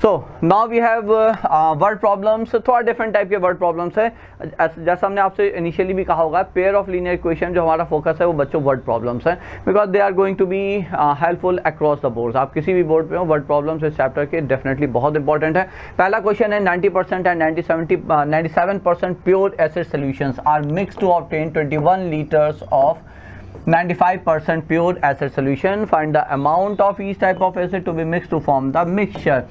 So now we have word problems, थोड़ा different type के word problems है। जैसा हमने आपसे इनिशियली भी कहा होगा, पेयर ऑफ लीनियर इक्वेशन जो हमारा फोकस है वो बच्चों वर्ड प्रॉब्लम्स है, because they are going to be helpful across the board. आप किसी भी बोर्ड पे हो, वर्ड प्रॉब्लम्स इस चैप्टर के डेफिनेटली बहुत इंपॉर्टेंट है। पहला क्वेश्चन है 90% and 97% pure acid solutions are mix to obtain 21 litres of 95% pure acid solution. Find the amount of each type of acid to be mixed to form the mixture.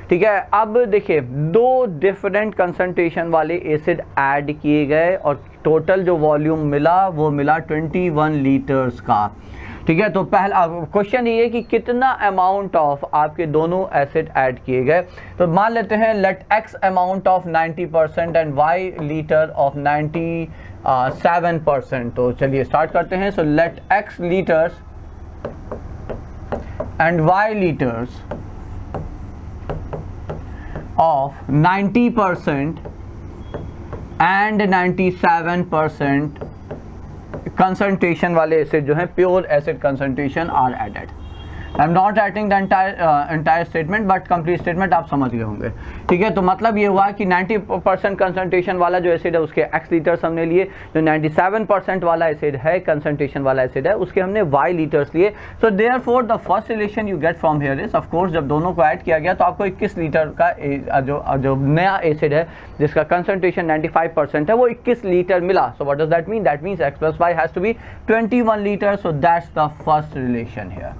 ठीक है, अब देखिए दो different concentration वाले acid add किए गए और total जो वॉल्यूम मिला वो मिला 21 लीटर्स का। ठीक है, तो पहला क्वेश्चन ये है कि कितना अमाउंट ऑफ आपके दोनों एसिड ऐड किए गए। तो मान लेते हैं let x amount of 90% and y litre of 97%। तो चलिए स्टार्ट करते हैं। So let x litres and y litres of 90% and 97% concentration वाले एसिड जो है pure acid concentration are added. I am not writing the entire statement but complete statement आप समझ गए होंगे। ठीक है, तो मतलब ये हुआ कि 90% कंसंट्रेशन वाला जो एसिड है उसके x लीटर्स हमने लिए, जो 97% वाला एसिड है कंसंट्रेशन वाला एसिड है उसके हमने y लीटर्स लिए। So therefore the first relation you get from here is, of course जब दोनों को ऐड किया गया तो आपको 21 लीटर का जो नया एसिड है जिसका कंसंट्रेशन 95% है वो 21 लीटर मिला। So what does that mean? That means x + y has to be 21 litre. So that's the first relation here.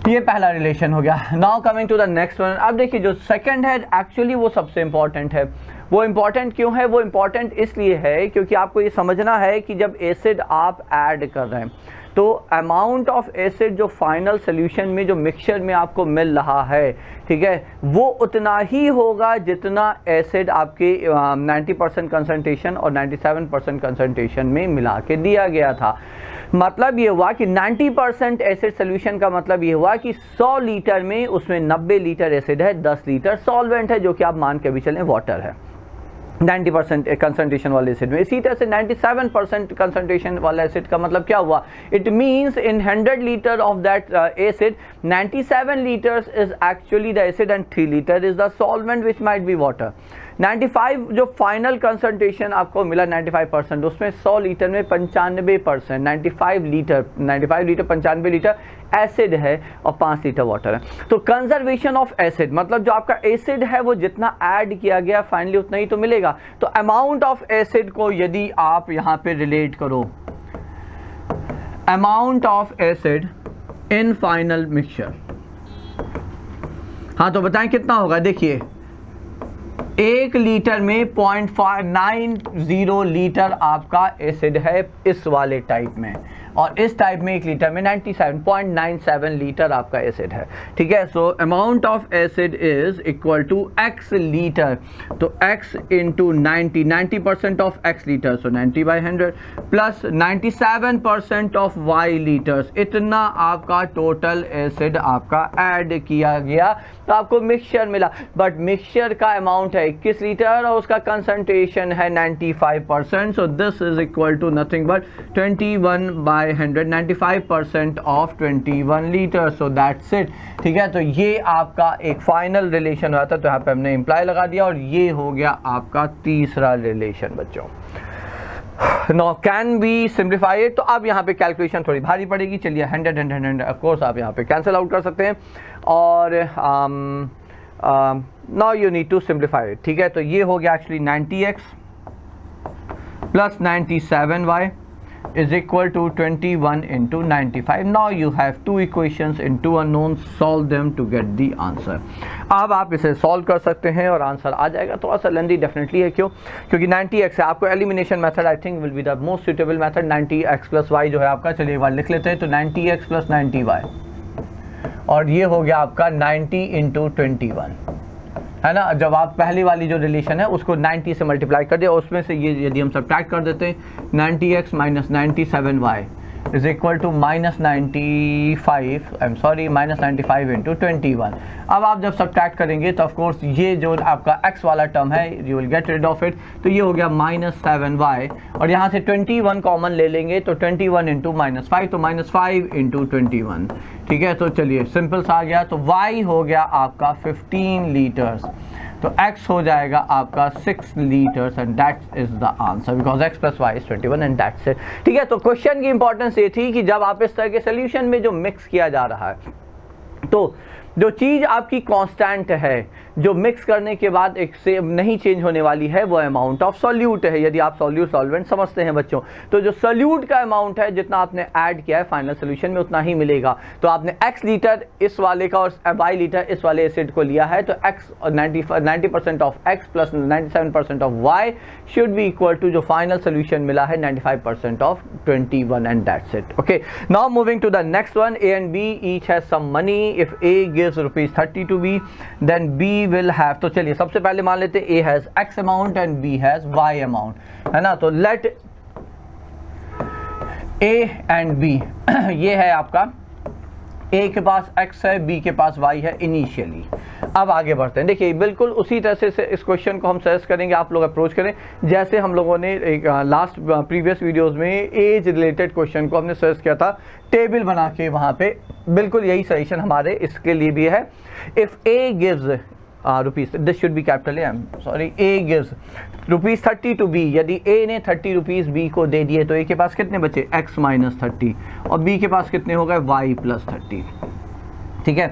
ये पहला रिलेशन हो गया। Now coming to the next one. अब देखिए जो सेकंड है एक्चुअली वो सबसे इंपॉर्टेंट है। वो इंपॉर्टेंट क्यों है? वो इंपॉर्टेंट इसलिए है क्योंकि आपको ये समझना है कि जब एसिड आप ऐड कर रहे हैं तो अमाउंट ऑफ एसिड जो फाइनल सोल्यूशन में जो मिक्सचर में आपको मिल रहा है, ठीक है, वो उतना ही होगा जितना एसिड आपके 90% कंसंट्रेशन और 97% कंसंट्रेशन में मिला के दिया गया था। मतलब ये हुआ कि 90% एसिड सोल्यूशन का मतलब ये हुआ कि 100 लीटर में उसमें 90 लीटर एसिड है, 10 लीटर सॉल्वेंट है जो कि आप मान के भी चलें वाटर है 90% कंसंट्रेशन वाले एसिड में। इसी तरह से 97% कंसंट्रेशन वाला एसिड का मतलब क्या हुआ? It means in 100 litre of that acid 97 litres is actually the acid and 3 litre is the solvent which might be water. 95 जो फाइनल कंसंट्रेशन आपको मिला 95%, उसमें 100 लीटर में 95%, 95 लीटर 95 लीटर एसिड है और 5 लीटर वाटर है। तो कंजर्वेशन ऑफ एसिड मतलब जो आपका एसिड है वो जितना ऐड किया गया फाइनली उतना ही तो मिलेगा। तो अमाउंट ऑफ एसिड को यदि आप यहाँ पे रिलेट करो, amount of acid in final mixture, हाँ तो बताएं कितना होगा? देखिए 1 लीटर में 0.590 लीटर आपका एसिड है इस वाले टाइप में, और इस टाइप में 1 लीटर में 97.97 लीटर आपका एसिड है। ठीक है, so amount of acid is equal to x litre. तो x into 90% of x litre, so 90/100 plus 97% of y litres, इतना आपका टोटल एसिड आपका ऐड किया गया तो आपको मिक्सचर मिला। बट मिक्सचर का अमाउंट है 21 लीटर और उसका कंसंट्रेशन है 95%। So this is equal to nothing but 21/100, 95% of 21 litre. So that's it. ठीक है, तो ये आपका एक फाइनल रिलेशन हुआ था, तो यहाँ पे हमने इम्प्लाई लगा दिया और ये हो गया आपका तीसरा रिलेशन बच्चों। No can be simplify it. तो अब यहाँ पे कैलकुलेशन थोड़ी भारी पड़ेगी। चलिए 100 ऑफ कोर्स आप यहाँ पे कैंसिल आउट कर सकते हैं और now you need to simplify it. ठीक है, तो ये हो गया actually 90x plus 97y is equal to 21 into 95. Now you have two equations in two unknowns. Solve them to get the answer. अब आप इसे सॉल्व कर सकते हैं और आंसर आ जाएगा। थोड़ा सा लेंदी डेफिनेटली है, क्यों? क्योंकि 90x है, आपको elimination method I think will be the most suitable method. 90x plus y जो है आपका, चलिए एक बार लिख लेते हैं। तो 90x प्लस 90y और ये हो गया आपका 90 इंटू 21, है ना। जब आप पहली वाली जो रिलेशन है उसको 90 से मल्टीप्लाई कर दिया, उसमें से ये यदि हम सब्ट्रैक्ट कर देते हैं 90x minus 97y, is equal to -95, I am sorry -95 into 21। अब आप जब सब्ट्रैक्ट करेंगे तो ऑफकोर्स ये जो आपका x वाला टर्म है you will get rid of it, तो ये हो गया -7y, और यहाँ से 21 कॉमन ले लेंगे तो 21 इंटू -5, तो -5 इंटू 21। ठीक है, तो चलिए सिंपल सा आ गया, तो y हो गया आपका 15 लीटर्स, तो x हो जाएगा आपका 6 litres, and that is the answer because x plus y is 21 and that's it. ठीक है, तो क्वेश्चन की इंपॉर्टेंस ये थी कि जब आप इस तरह के सोल्यूशन में जो मिक्स किया जा रहा है, तो जो चीज़ आपकी कांस्टेंट है, जो मिक्स करने के बाद एक से नहीं चेंज होने वाली है, वो अमाउंट ऑफ सॉल्यूट है। यदि आप सॉल्वेंट समझते हैं बच्चों, तो जो सॉल्यूट का अमाउंट है जितना आपने ऐड किया है फाइनल सोल्यूशन में उतना ही मिलेगा। तो आपने x लीटर इस वाले का और y लीटर इस वाले एसिड को लिया है, तो x 90% of x plus 97% of y should be equal to जो फाइनल सोल्यूशन मिला है 95% of 21, and that's it. Okay, now moving to the next one. A and B each has some money. If A gives ₹30 to B, then B will have, तो चलिए सबसे पहले मान लेते हैं A has X amount and B has Y amount, है ना। तो let A and B ये है आपका, A के पास X है, B के पास Y है इनिशियली। अब आगे बढ़ते हैं, देखिए बिल्कुल उसी तरह से इस क्वेश्चन को हम सर्च करेंगे, आप लोग अप्रोच करें जैसे हम लोगों ने एक लास्ट प्रीवियस वीडियोस में एज रिलेटेड क्वेश्चन को हमने सर्च किया था टेबल बना के, वहाँ पे बिल्कुल यही सजेशन हमारे इसके लिए भी है। If A gives rupees, this should be capital A, I am sorry, A gives ₹30 to B, यदि A ने 30 रुपीज़ B को दे दिए तो A के पास कितने बचे x माइनस 30, और B के पास कितने हो गए y प्लस 30। ठीक है,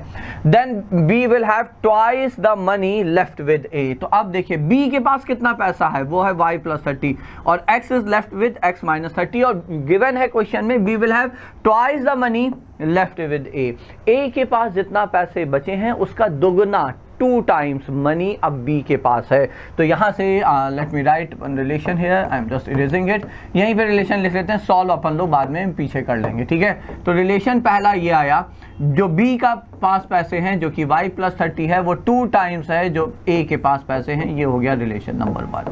then B will have twice the money left with A। तो अब देखिए B के पास कितना पैसा है, वो है y प्लस 30, और x is left with x minus 30, और गिवन है क्वेश्चन में B will have twice the money left with A। A के पास जितना पैसे बचे हैं उसका दोगुना 2 टाइम्स मनी अब B के पास है। तो यहाँ से let me right relation here, I am just erasing it, यहीं पे रिलेशन लिख लेते हैं, सॉल्व अपन लोग बाद में पीछे कर लेंगे। ठीक है, तो रिलेशन पहला ये आया, जो B का पास पैसे हैं जो कि y प्लस 30 है वो 2 टाइम्स है जो A के पास पैसे हैं, ये हो गया रिलेशन नंबर 1,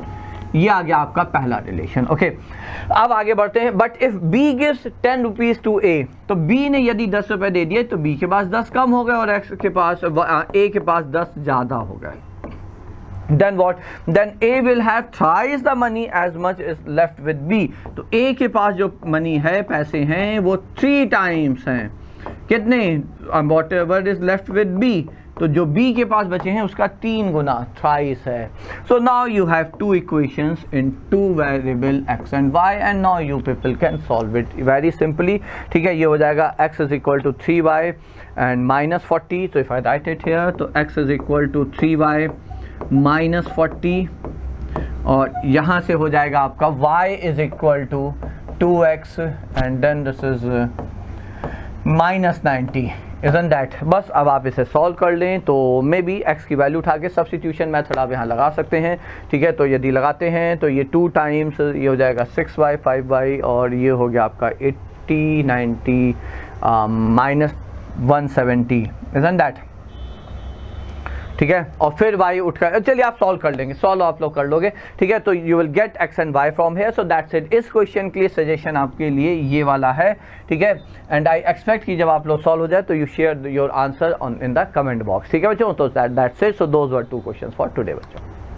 ये आ गया आपका पहला रिलेशन। ओके, अब आगे बढ़ते हैं। But if B gives 10 rupees to A, तो B ने यदि 10 रुपए दे दिए तो B के पास 10 कम हो गए और X के पास A के पास 10 ज़्यादा हो गए। Then what? Then A will have thrice the money as much is left with B। तो A के पास जो मनी है, पैसे हैं, वो 3 टाइम्स हैं, कितने, whatever is left with B, तो जो B के पास बचे हैं उसका 3 गुना, थ्राइस है। So now you have 2 equations in 2 variable x and y, and now you people can solve it very simply. ठीक है, ये हो जाएगा x is equal to 3y and -40, तो if I write it here, तो x is equal to 3y minus 40, और यहाँ से हो जाएगा आपका y is equal to 2x and then this is -90, isn't that? बस अब आप इसे सॉल्व कर लें तो मे बी x की वैल्यू उठा के सब्स्टिट्यूशन मेथड आप यहाँ लगा सकते हैं। ठीक है, तो यदि लगाते हैं तो ये 2 टाइम्स, ये हो जाएगा 6y 5y, और ये हो गया आपका 80 90 -170, isn't that? ठीक है, और फिर y उठकर, चलिए आप सॉल्व कर लेंगे, सॉल्व आप लोग कर लोगे। ठीक है, तो you will gate x and y from here, so that's it. इस क्वेश्चन के लिए सजेशन आपके लिए ये वाला है। ठीक है, एंड आई एक्सपेक्ट कि जब आप लोग सॉल्व हो जाए तो you share your answer on in the comment box. ठीक है बच्चों, तो that's it. So those were 2 questions for today बच्चों।